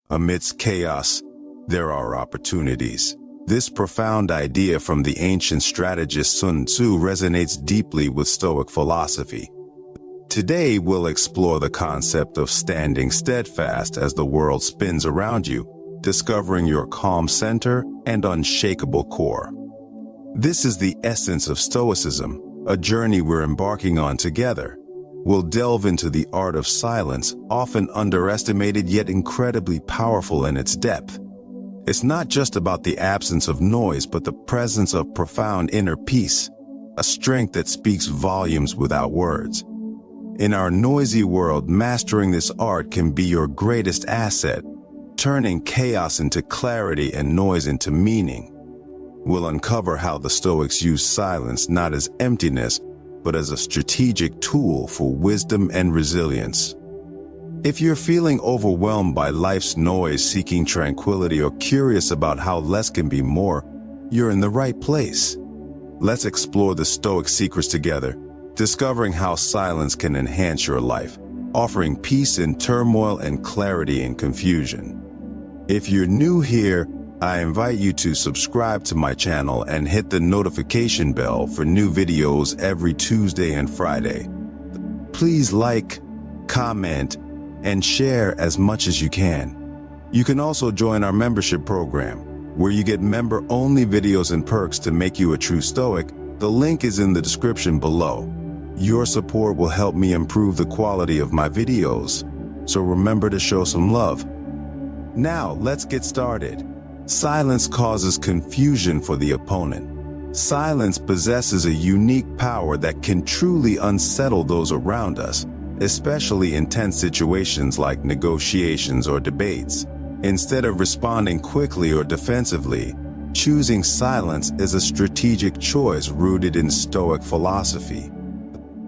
Amidst chaos, there are opportunities. This profound idea from the ancient strategist Sun Tzu resonates deeply with Stoic philosophy. Today, we'll explore the concept of standing steadfast as the world spins around you, discovering your calm center and unshakable core. This is the essence of Stoicism, a journey we're embarking on together. We'll delve into the art of silence, often underestimated yet incredibly powerful in its depth. It's not just about the absence of noise, but the presence of profound inner peace, a strength that speaks volumes without words. In our noisy world, mastering this art can be your greatest asset, turning chaos into clarity and noise into meaning. We'll uncover how the Stoics use silence not as emptiness, but as a strategic tool for wisdom and resilience. If you're feeling overwhelmed by life's noise, seeking tranquility, or curious about how less can be more, you're in the right place. Let's explore the Stoic secrets together, discovering how silence can enhance your life, offering peace in turmoil and clarity in confusion. If you're new here, I invite you to subscribe to my channel and hit the notification bell for new videos every Tuesday and Friday. Please like, comment, and share as much as you can. You can also join our membership program, where you get member-only videos and perks to make you a true Stoic. The link is in the description below. Your support will help me improve the quality of my videos, so remember to show some love. Now, let's get started. Silence causes confusion for the opponent. Silence possesses a unique power that can truly unsettle those around us, especially in tense situations like negotiations or debates. Instead of responding quickly or defensively, choosing silence is a strategic choice rooted in Stoic philosophy.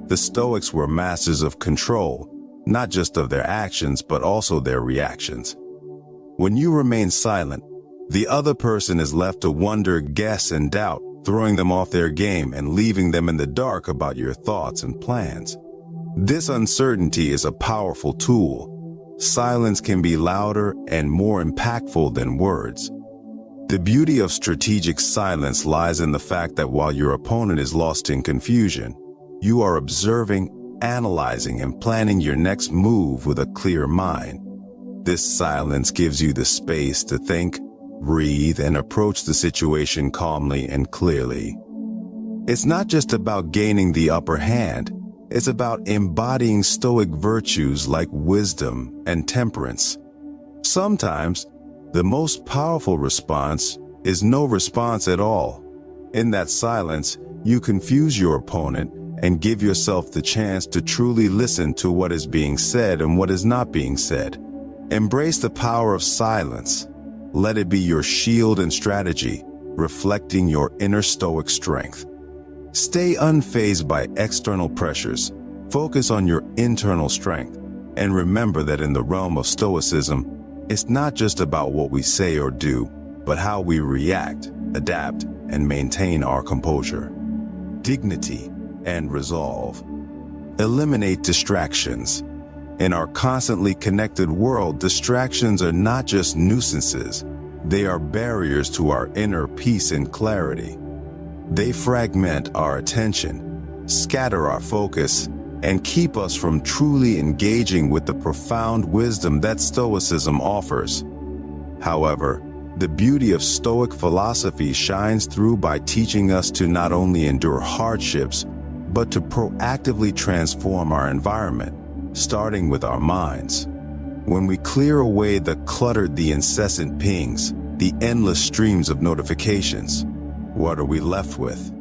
The Stoics were masters of control, not just of their actions, but also their reactions. When you remain silent, the other person is left to wonder, guess, and doubt, throwing them off their game and leaving them in the dark about your thoughts and plans. This uncertainty is a powerful tool. Silence can be louder and more impactful than words. The beauty of strategic silence lies in the fact that while your opponent is lost in confusion, you are observing, analyzing, and planning your next move with a clear mind. This silence gives you the space to think, breathe, and approach the situation calmly and clearly. It's not just about gaining the upper hand, it's about embodying Stoic virtues like wisdom and temperance. Sometimes, the most powerful response is no response at all. In that silence, you confuse your opponent and give yourself the chance to truly listen to what is being said and what is not being said. Embrace the power of silence. Let it be your shield and strategy, reflecting your inner Stoic strength. Stay unfazed by external pressures. Focus on your internal strength. And remember that in the realm of Stoicism, it's not just about what we say or do, but how we react, adapt, and maintain our composure, dignity, and resolve. Eliminate distractions. In our constantly connected world, distractions are not just nuisances. They are barriers to our inner peace and clarity. They fragment our attention, scatter our focus, and keep us from truly engaging with the profound wisdom that Stoicism offers. However, the beauty of Stoic philosophy shines through by teaching us to not only endure hardships, but to proactively transform our environment, starting with our minds. When we clear away the cluttered, the incessant pings, the endless streams of notifications, what are we left with?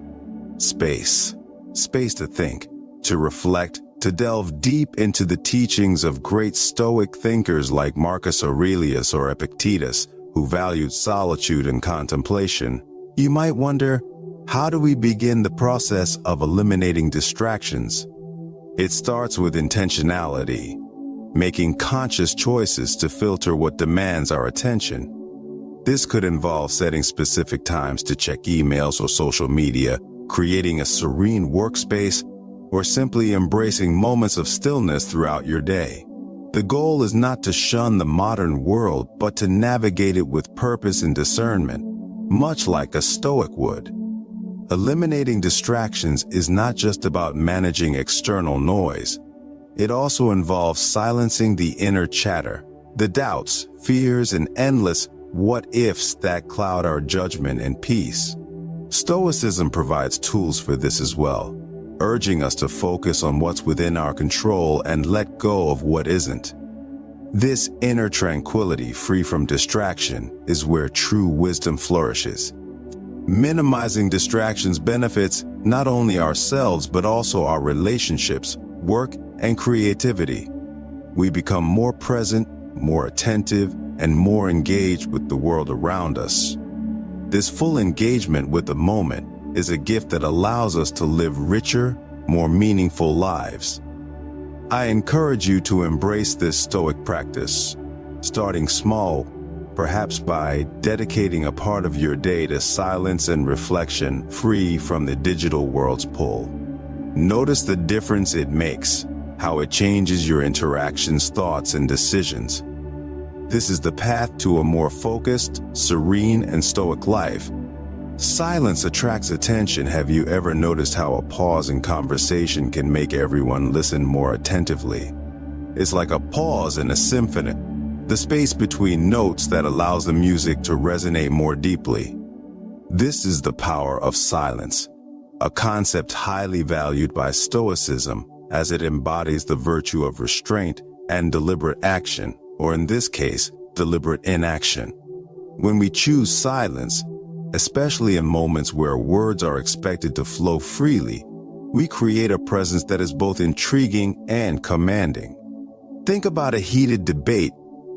Space. Space to think, to reflect, to delve deep into the teachings of great Stoic thinkers like Marcus Aurelius or Epictetus, who valued solitude and contemplation. You might wonder, how do we begin the process of eliminating distractions? It starts with intentionality, making conscious choices to filter what demands our attention. This could involve setting specific times to check emails or social media, creating a serene workspace, or simply embracing moments of stillness throughout your day. The goal is not to shun the modern world, but to navigate it with purpose and discernment, much like a Stoic would. Eliminating distractions is not just about managing external noise. It also involves silencing the inner chatter, the doubts, fears, and endless what-ifs that cloud our judgment and peace. Stoicism provides tools for this as well, urging us to focus on what's within our control and let go of what isn't. This inner tranquility, free from distraction, is where true wisdom flourishes. Minimizing distractions benefits not only ourselves but also our relationships, work, and creativity. We become more present, more attentive, and more engaged with the world around us. This full engagement with the moment is a gift that allows us to live richer, more meaningful lives. I encourage you to embrace this Stoic practice, starting small, perhaps by dedicating a part of your day to silence and reflection, free from the digital world's pull. Notice the difference it makes, how it changes your interactions, thoughts, and decisions. This is the path to a more focused, serene, and Stoic life. Silence attracts attention. Have you ever noticed how a pause in conversation can make everyone listen more attentively? It's like a pause in a symphony, the space between notes that allows the music to resonate more deeply. This is the power of silence, a concept highly valued by Stoicism, as it embodies the virtue of restraint and deliberate action, or in this case, deliberate inaction. When we choose silence, especially in moments where words are expected to flow freely, we create a presence that is both intriguing and commanding. Think about a heated debate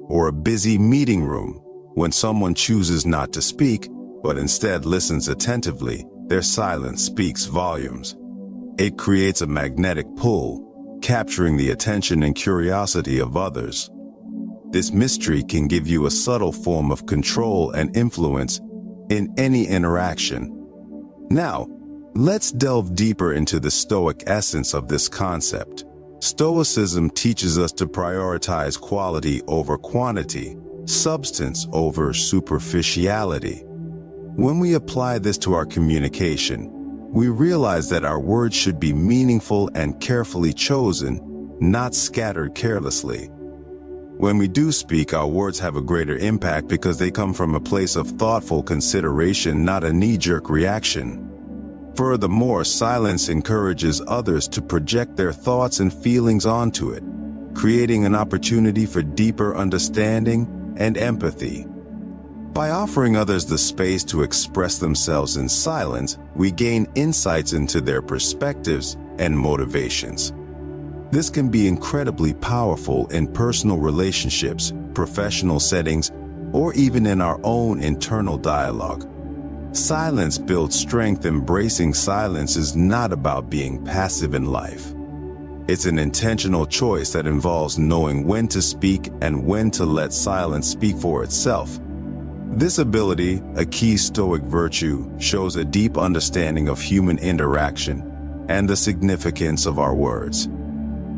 or a busy meeting room. When someone chooses not to speak, but instead listens attentively, their silence speaks volumes. It creates a magnetic pull, capturing the attention and curiosity of others. This mystery can give you a subtle form of control and influence in any interaction. Now, let's delve deeper into the Stoic essence of this concept. Stoicism teaches us to prioritize quality over quantity, substance over superficiality. When we apply this to our communication, we realize that our words should be meaningful and carefully chosen, not scattered carelessly. When we do speak, our words have a greater impact because they come from a place of thoughtful consideration, not a knee-jerk reaction. Furthermore, silence encourages others to project their thoughts and feelings onto it, creating an opportunity for deeper understanding and empathy. By offering others the space to express themselves in silence, we gain insights into their perspectives and motivations. This can be incredibly powerful in personal relationships, professional settings, or even in our own internal dialogue. Silence builds strength. Embracing silence is not about being passive in life. It's an intentional choice that involves knowing when to speak and when to let silence speak for itself. This ability, a key Stoic virtue, shows a deep understanding of human interaction and the significance of our words.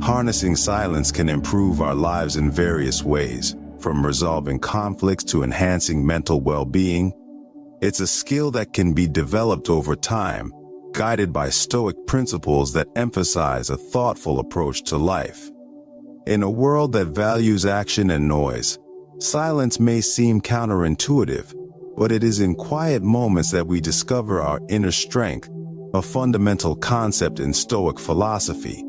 Harnessing silence can improve our lives in various ways, from resolving conflicts to enhancing mental well-being. It's a skill that can be developed over time, guided by Stoic principles that emphasize a thoughtful approach to life. In a world that values action and noise, silence may seem counterintuitive, but it is in quiet moments that we discover our inner strength, a fundamental concept in Stoic philosophy.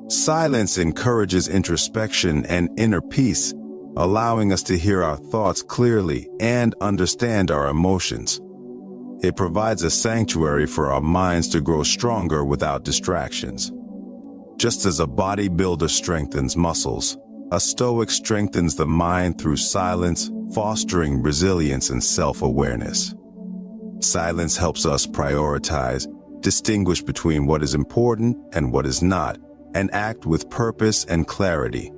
Silence encourages introspection and inner peace, allowing us to hear our thoughts clearly and understand our emotions. It provides a sanctuary for our minds to grow stronger without distractions. Just as a bodybuilder strengthens muscles, a Stoic strengthens the mind through silence, fostering resilience and self-awareness. Silence helps us prioritize, distinguish between what is important and what is not, and act with purpose and clarity.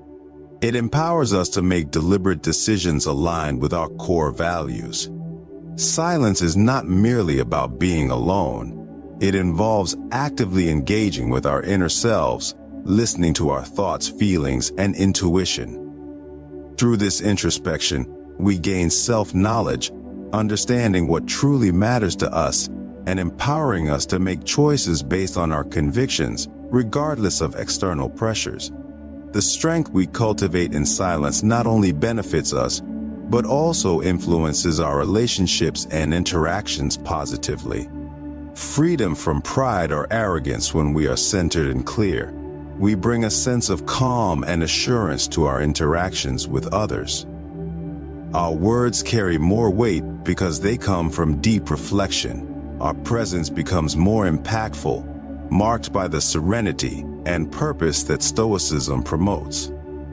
It empowers us to make deliberate decisions aligned with our core values. Silence is not merely about being alone. It involves actively engaging with our inner selves, listening to our thoughts, feelings, and intuition. Through this introspection, we gain self-knowledge, understanding what truly matters to us, and empowering us to make choices based on our convictions, regardless of external pressures. The strength we cultivate in silence not only benefits us, but also influences our relationships and interactions positively. Freedom from pride or arrogance. When we are centered and clear, we bring a sense of calm and assurance to our interactions with others. Our words carry more weight because they come from deep reflection. Our presence becomes more impactful, marked by the serenity and purpose that Stoicism promotes.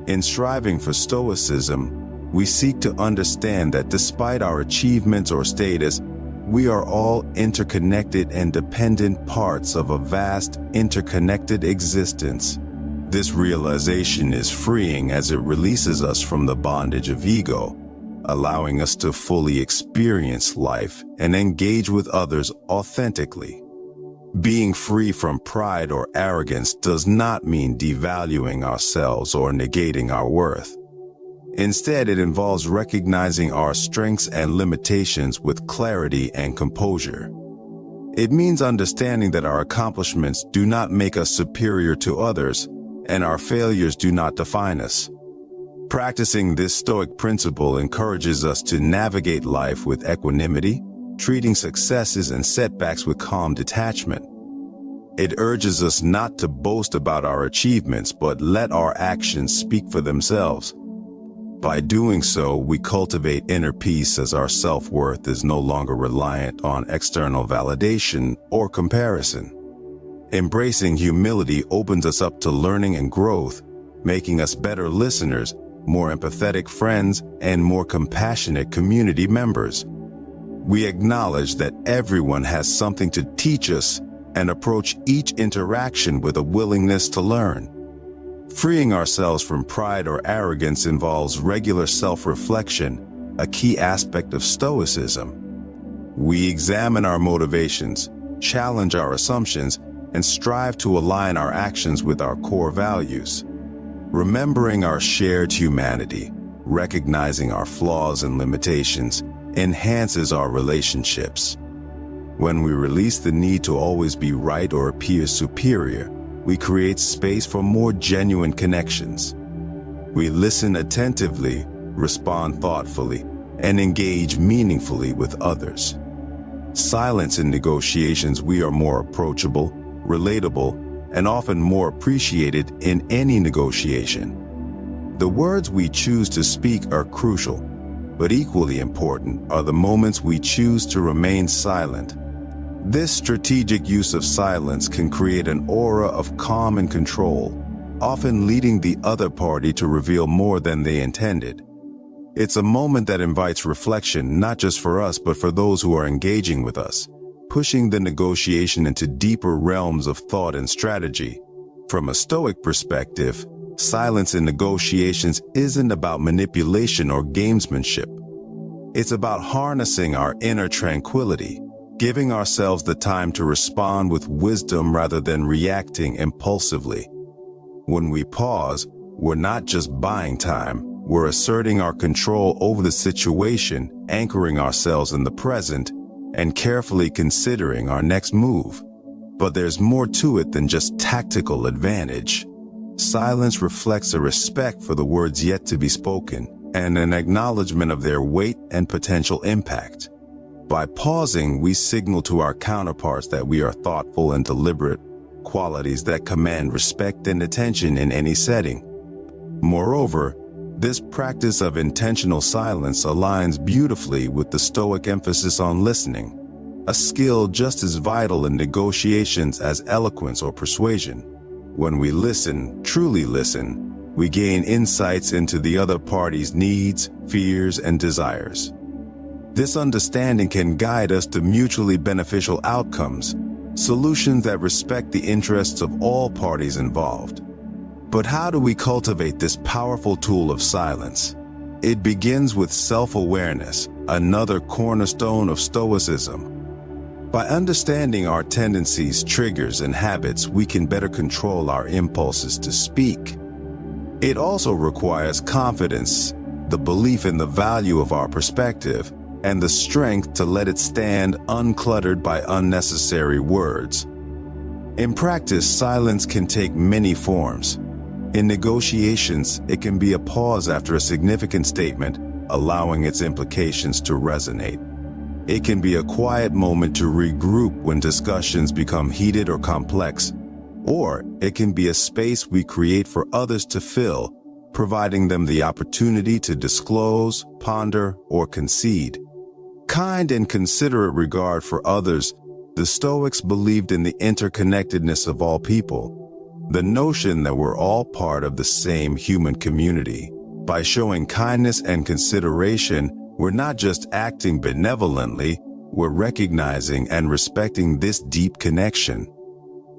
In striving for Stoicism, we seek to understand that despite our achievements or status, we are all interconnected and dependent parts of a vast, interconnected existence. This realization is freeing as it releases us from the bondage of ego, allowing us to fully experience life and engage with others authentically. Being free from pride or arrogance does not mean devaluing ourselves or negating our worth. Instead, it involves recognizing our strengths and limitations with clarity and composure. It means understanding that our accomplishments do not make us superior to others, and our failures do not define us. Practicing this Stoic principle encourages us to navigate life with equanimity, treating successes and setbacks with calm detachment. It urges us not to boast about our achievements, but let our actions speak for themselves. By doing so, we cultivate inner peace as our self-worth is no longer reliant on external validation or comparison. Embracing humility opens us up to learning and growth, making us better listeners, more empathetic friends, and more compassionate community members. We acknowledge that everyone has something to teach us and approach each interaction with a willingness to learn. Freeing ourselves from pride or arrogance involves regular self-reflection, a key aspect of Stoicism. We examine our motivations, challenge our assumptions, and strive to align our actions with our core values. Remembering our shared humanity, recognizing our flaws and limitations, enhances our relationships. When we release the need to always be right or appear superior, we create space for more genuine connections. We listen attentively, respond thoughtfully, and engage meaningfully with others. Silence in negotiations. We are more approachable, relatable, and often more appreciated in any negotiation. The words we choose to speak are crucial, but equally important are the moments we choose to remain silent. This strategic use of silence can create an aura of calm and control, often leading the other party to reveal more than they intended. It's a moment that invites reflection, not just for us, but for those who are engaging with us, pushing the negotiation into deeper realms of thought and strategy. From a Stoic perspective, silence in negotiations isn't about manipulation or gamesmanship. It's about harnessing our inner tranquility, giving ourselves the time to respond with wisdom rather than reacting impulsively. When we pause, we're not just buying time, we're asserting our control over the situation, anchoring ourselves in the present, and carefully considering our next move. But there's more to it than just tactical advantage. Silence reflects a respect for the words yet to be spoken, and an acknowledgement of their weight and potential impact. By pausing, we signal to our counterparts that we are thoughtful and deliberate, qualities that command respect and attention in any setting. Moreover, this practice of intentional silence aligns beautifully with the Stoic emphasis on listening, a skill just as vital in negotiations as eloquence or persuasion. When we listen, truly listen, we gain insights into the other party's needs, fears, and desires. This understanding can guide us to mutually beneficial outcomes, solutions that respect the interests of all parties involved. But how do we cultivate this powerful tool of silence? It begins with self-awareness, another cornerstone of Stoicism. By understanding our tendencies, triggers, and habits, we can better control our impulses to speak. It also requires confidence, the belief in the value of our perspective, and the strength to let it stand uncluttered by unnecessary words. In practice, silence can take many forms. In negotiations, it can be a pause after a significant statement, allowing its implications to resonate. It can be a quiet moment to regroup when discussions become heated or complex, or it can be a space we create for others to fill, providing them the opportunity to disclose, ponder, or concede. Kind and considerate regard for others, the Stoics believed in the interconnectedness of all people, the notion that we're all part of the same human community. By showing kindness and consideration, we're not just acting benevolently, we're recognizing and respecting this deep connection.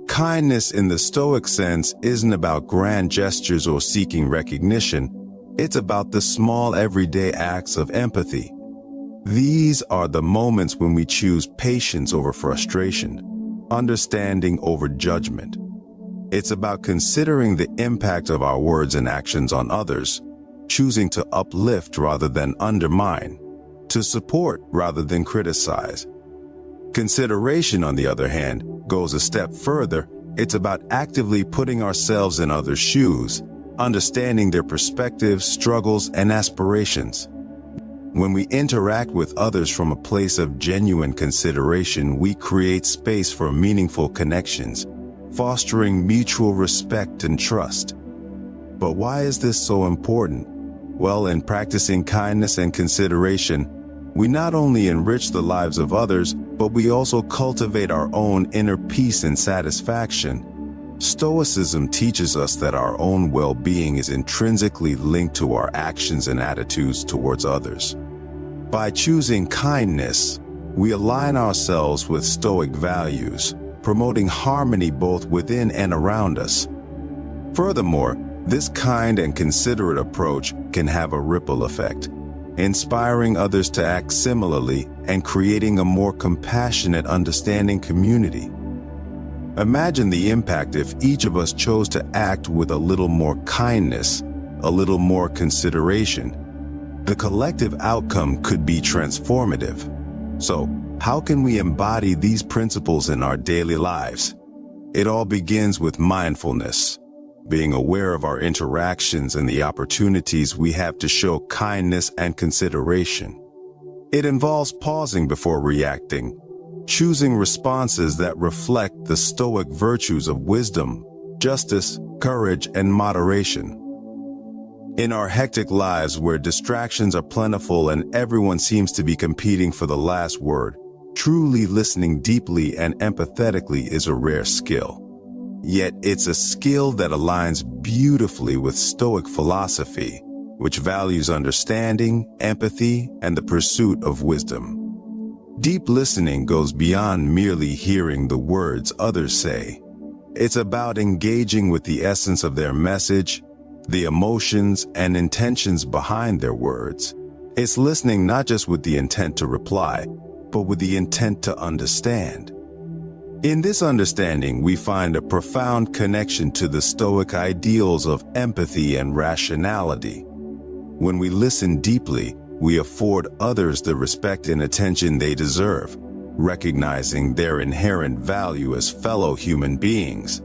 Kindness in the Stoic sense isn't about grand gestures or seeking recognition. It's about the small everyday acts of empathy. These are the moments when we choose patience over frustration, understanding over judgment. It's about considering the impact of our words and actions on others, choosing to uplift rather than undermine, to support rather than criticize. Consideration, on the other hand, goes a step further. It's about actively putting ourselves in others' shoes, understanding their perspectives, struggles, and aspirations. When we interact with others from a place of genuine consideration, we create space for meaningful connections, fostering mutual respect and trust. But why is this so important? Well, in practicing kindness and consideration, we not only enrich the lives of others, but we also cultivate our own inner peace and satisfaction. Stoicism teaches us that our own well-being is intrinsically linked to our actions and attitudes towards others. By choosing kindness, we align ourselves with Stoic values, promoting harmony both within and around us. Furthermore, this kind and considerate approach can have a ripple effect, inspiring others to act similarly and creating a more compassionate, understanding community. Imagine the impact if each of us chose to act with a little more kindness, a little more consideration. The collective outcome could be transformative. So, how can we embody these principles in our daily lives? It all begins with mindfulness, being aware of our interactions and the opportunities we have to show kindness and consideration. It involves pausing before reacting, choosing responses that reflect the Stoic virtues of wisdom, justice, courage, and moderation. In our hectic lives where distractions are plentiful and everyone seems to be competing for the last word, truly listening deeply and empathetically is a rare skill. Yet it's a skill that aligns beautifully with Stoic philosophy, which values understanding, empathy, and the pursuit of wisdom. Deep listening goes beyond merely hearing the words others say. It's about engaging with the essence of their message, the emotions and intentions behind their words. It's listening not just with the intent to reply, but with the intent to understand. In this understanding, we find a profound connection to the Stoic ideals of empathy and rationality. When we listen deeply, we afford others the respect and attention they deserve, recognizing their inherent value as fellow human beings.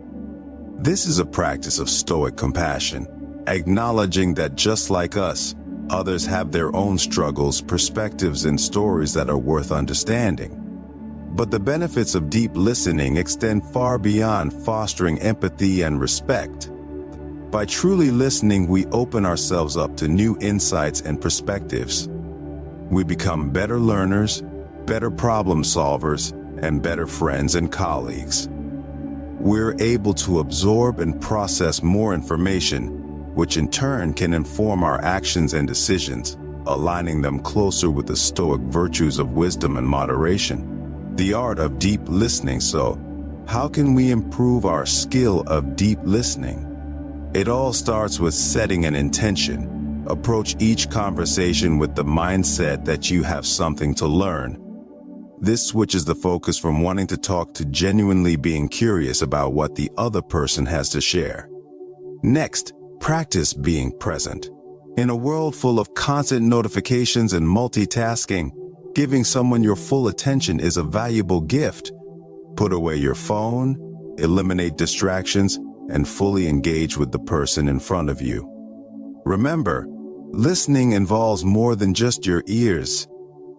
This is a practice of Stoic compassion, acknowledging that just like us, others have their own struggles, perspectives, and stories that are worth understanding. But the benefits of deep listening extend far beyond fostering empathy and respect. By truly listening, we open ourselves up to new insights and perspectives. We become better learners, better problem solvers, and better friends and colleagues. We're able to absorb and process more information, which in turn can inform our actions and decisions, aligning them closer with the Stoic virtues of wisdom and moderation. The art of deep listening. So, how can we improve our skill of deep listening? It all starts with setting an intention. Approach each conversation with the mindset that you have something to learn. This switches the focus from wanting to talk to genuinely being curious about what the other person has to share. Next, practice being present. In a world full of constant notifications and multitasking, giving someone your full attention is a valuable gift. Put away your phone, eliminate distractions, and fully engage with the person in front of you. Remember, listening involves more than just your ears.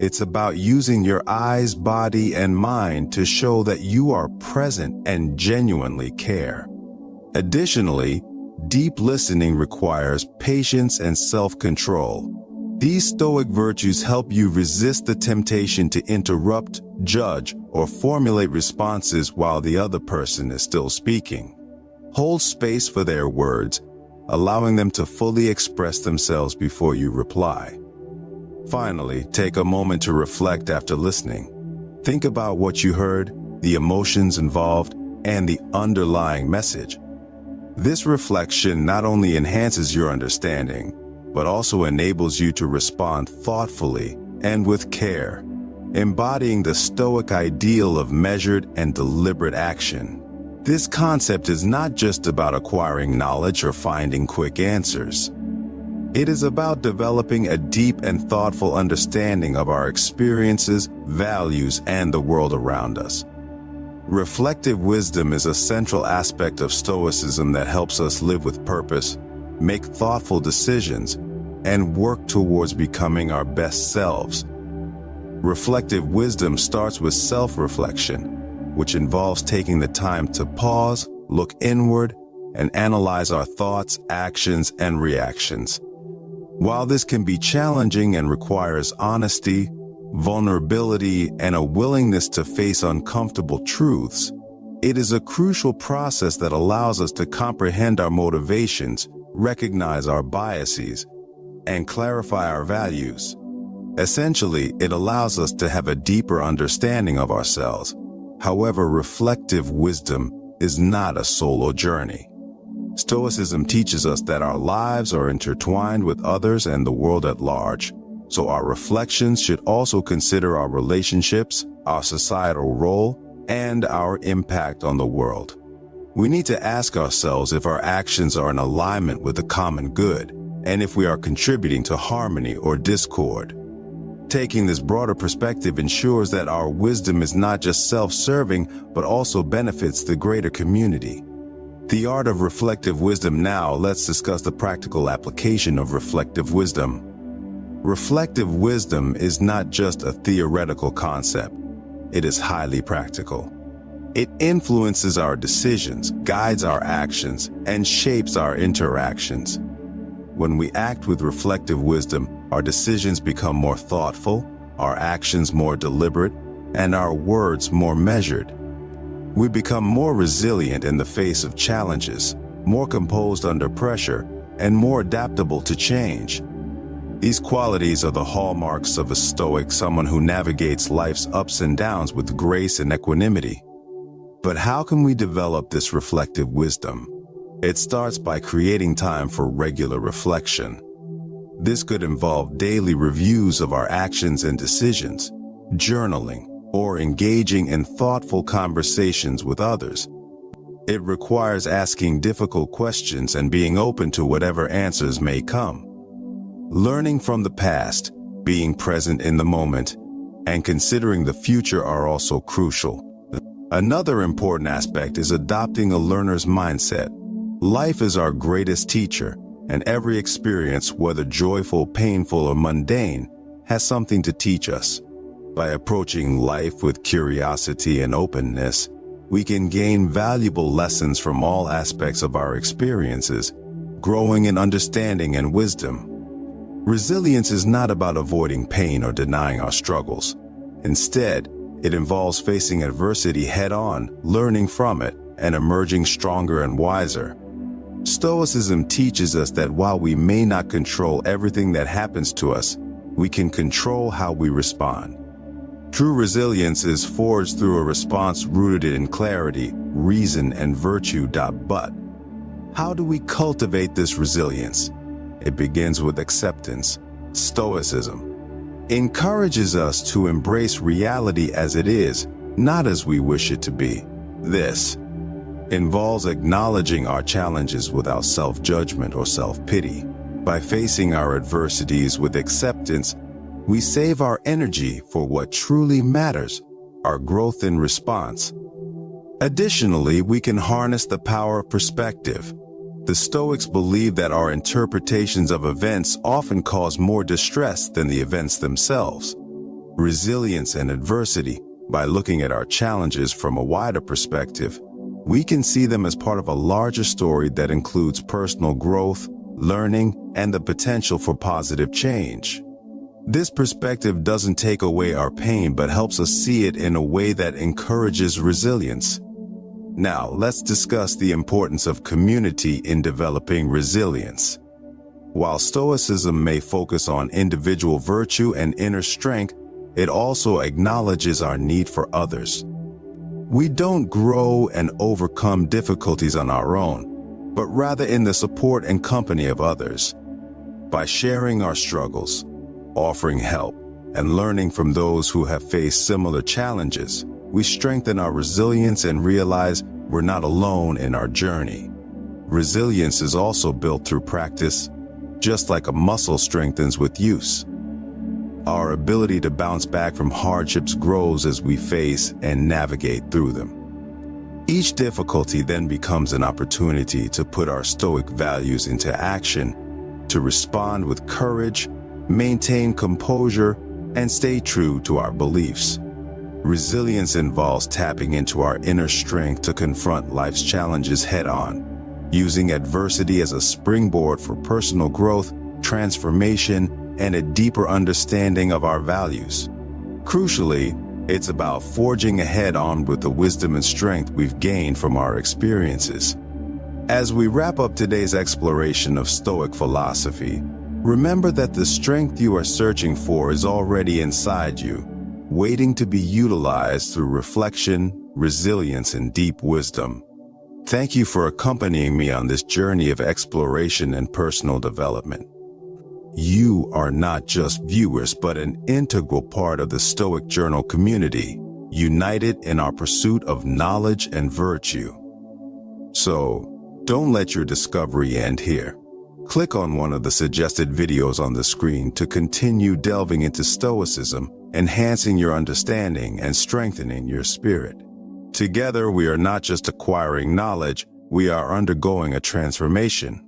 It's about using your eyes, body, and mind to show that you are present and genuinely care. Additionally, deep listening requires patience and self-control. These Stoic virtues help you resist the temptation to interrupt, judge, or formulate responses while the other person is still speaking. Hold space for their words, allowing them to fully express themselves before you reply. Finally, take a moment to reflect after listening. Think about what you heard, the emotions involved, and the underlying message. This reflection not only enhances your understanding, but also enables you to respond thoughtfully and with care, embodying the Stoic ideal of measured and deliberate action. This concept is not just about acquiring knowledge or finding quick answers. It is about developing a deep and thoughtful understanding of our experiences, values, and the world around us. Reflective wisdom is a central aspect of Stoicism that helps us live with purpose, make thoughtful decisions, and work towards becoming our best selves. Reflective wisdom starts with self-reflection, which involves taking the time to pause, look inward, and analyze our thoughts, actions, and reactions. While this can be challenging and requires honesty, vulnerability, and a willingness to face uncomfortable truths, it is a crucial process that allows us to comprehend our motivations, recognize our biases, and clarify our values. Essentially, it allows us to have a deeper understanding of ourselves. However, reflective wisdom is not a solo journey. Stoicism teaches us that our lives are intertwined with others and the world at large, so our reflections should also consider our relationships, our societal role, and our impact on the world. We need to ask ourselves if our actions are in alignment with the common good, and if we are contributing to harmony or discord. Taking this broader perspective ensures that our wisdom is not just self-serving, but also benefits the greater community. The art of reflective wisdom. Now, let's discuss the practical application of reflective wisdom. Reflective wisdom is not just a theoretical concept. It is highly practical. It influences our decisions, guides our actions, and shapes our interactions. When we act with reflective wisdom, our decisions become more thoughtful, our actions more deliberate, and our words more measured. We become more resilient in the face of challenges, more composed under pressure, and more adaptable to change. These qualities are the hallmarks of a Stoic, someone who navigates life's ups and downs with grace and equanimity. But how can we develop this reflective wisdom? It starts by creating time for regular reflection. This could involve daily reviews of our actions and decisions, journaling, or engaging in thoughtful conversations with others. It requires asking difficult questions and being open to whatever answers may come. Learning from the past, being present in the moment, and considering the future are also crucial. Another important aspect is adopting a learner's mindset. Life is our greatest teacher, and every experience, whether joyful, painful, or mundane, has something to teach us. By approaching life with curiosity and openness, we can gain valuable lessons from all aspects of our experiences, growing in understanding and wisdom. Resilience is not about avoiding pain or denying our struggles. Instead, it involves facing adversity head-on, learning from it, and emerging stronger and wiser. Stoicism teaches us that while we may not control everything that happens to us, we can control how we respond. True resilience is forged through a response rooted in clarity, reason, and virtue. But how do we cultivate this resilience? It begins with acceptance. Stoicism encourages us to embrace reality as it is, not as we wish it to be. This involves acknowledging our challenges without self-judgment or self-pity. By facing our adversities with acceptance, we save our energy for what truly matters, our growth in response. Additionally, we can harness the power of perspective. The Stoics believe that our interpretations of events often cause more distress than the events themselves. Resilience and adversity. By looking at our challenges from a wider perspective, we can see them as part of a larger story that includes personal growth, learning, and the potential for positive change. This perspective doesn't take away our pain but helps us see it in a way that encourages resilience. Now, let's discuss the importance of community in developing resilience. While Stoicism may focus on individual virtue and inner strength, it also acknowledges our need for others. We don't grow and overcome difficulties on our own, but rather in the support and company of others. By sharing our struggles, offering help, and learning from those who have faced similar challenges, we strengthen our resilience and realize we're not alone in our journey. Resilience is also built through practice, just like a muscle strengthens with use. Our ability to bounce back from hardships grows as we face and navigate through them. Each difficulty then becomes an opportunity to put our Stoic values into action, to respond with courage, maintain composure, and stay true to our beliefs. Resilience involves tapping into our inner strength to confront life's challenges head-on, using adversity as a springboard for personal growth, transformation, and a deeper understanding of our values. Crucially, it's about forging ahead armed with the wisdom and strength we've gained from our experiences. As we wrap up today's exploration of Stoic philosophy, remember that the strength you are searching for is already inside you, waiting to be utilized through reflection, resilience, and deep wisdom. Thank you for accompanying me on this journey of exploration and personal development. You are not just viewers but an integral part of the Stoic Journal community, united in our pursuit of knowledge and virtue. So, don't let your discovery end here. Click on one of the suggested videos on the screen to continue delving into Stoicism, enhancing your understanding and strengthening your spirit. Together, we are not just acquiring knowledge, we are undergoing a transformation.